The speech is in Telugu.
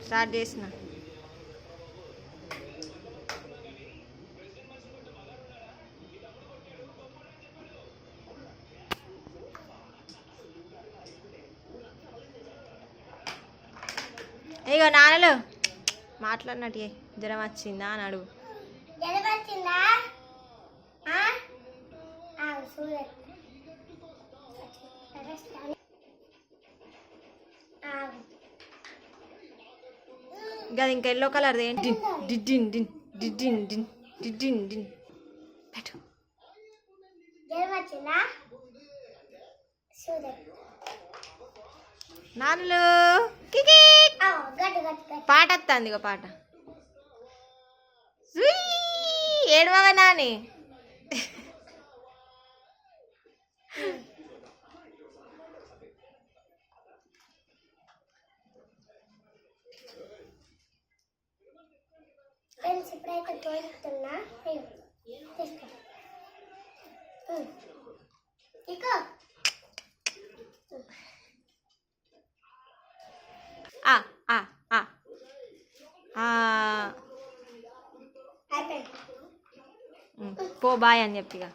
స్టార్ట్ చేసిన. ఇగో నాన్నలు మాట్లాడినట్టు జ్వరం వచ్చిందా అని అడుగు. ఇంకా ఇంకా ఎల్లో కలర్ ఏంటి డిడ్డిన్ డిన్ డిడ్డిన్ డిన్ డిడ్డిన్ డిన్ పెట్టు. నాన్నలు పాట వస్తుంది. ఇక పాట ఏడవగా నాని. ఇప్పుడైతే తోలుతున్నా తీసుకో. పో బాయ్ అని చెప్పిగా.